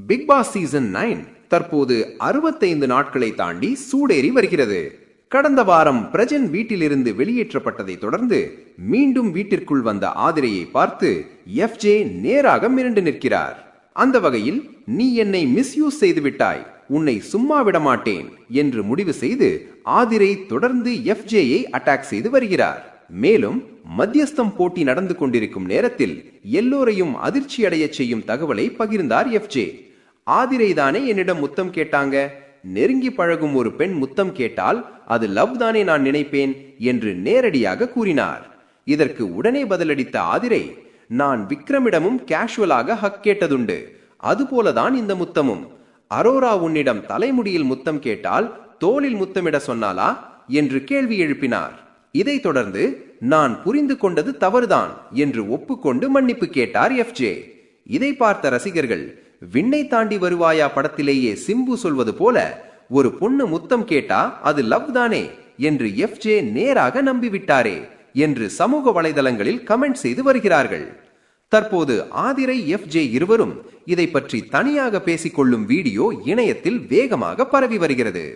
Big Boss season 9 தற்போது 65 நாட்களை தாண்டி சூடேறி வருகிறது. கடந்த வாரம் பிரஜன் வீட்டிலிருந்து வெளியேற்றப்பட்டதை தொடர்ந்து மீண்டும் வீட்டிற்குள் வந்த ஆதிரையை பார்த்து எஃப்ஜே நேராக மிரண்டு நிற்கிறார். அந்த வகையில் நீ என்னை மிஸ்யூஸ் செய்து விட்டாய், உன்னை சும்மா விட மாட்டேன் என்று முடிவு செய்து ஆதிரை தொடர்ந்து எஃப்ஜேயை அட்டாக் செய்து வருகிறார். மேலும் மத்தியஸ்தம் போட்டி நடந்து கொண்டிருக்கும் நேரத்தில் எல்லோரையும் அதிர்ச்சி அடைய செய்யும் தகவலை பகிர்ந்தார் எஃப்ஜே. ஆதிரை தானே என்னிடம் முத்தம் கேட்டாங்க, நெருங்கி பழகும் ஒரு பெண் முத்தம் கேட்டால் அது லவ் தானே நான் நினைப்பேன் என்று நேரடியாக கூறினார். இதற்கு உடனே பதிலளித்த ஆதிரை, நான் விக்ரமிடமும் கேஷுவலாக ஹக் கேட்டதுண்டு, அதுபோலதான் இந்த முத்தமும். அரோரா உன்னிடம் தலைமுடியில் முத்தம் கேட்டால் தோளில் முத்தமிட சொன்னாலா என்று கேள்வி எழுப்பினார். இதைத் தொடர்ந்து நான் புரிந்து கொண்டது தவறுதான் என்று ஒப்புக்கொண்டு மன்னிப்பு கேட்டார் எஃப்ஜே. இதை பார்த்த ரசிகர்கள், விண்ணை தாண்டி வருவாயா படத்திலேயே சிம்பு சொல்வது போல ஒரு பொண்ணு முத்தம் கேட்டா அது லவ் தானே என்று எஃப்ஜே நேராக நம்பிவிட்டாரே என்று சமூக வலைதளங்களில் கமெண்ட் செய்து வருகிறார்கள். தற்போது ஆதிரை எஃப்ஜே இருவரும் இதை பற்றி தனியாக பேசிக்கொள்ளும் வீடியோ இணையத்தில் வேகமாக பரவி வருகிறது.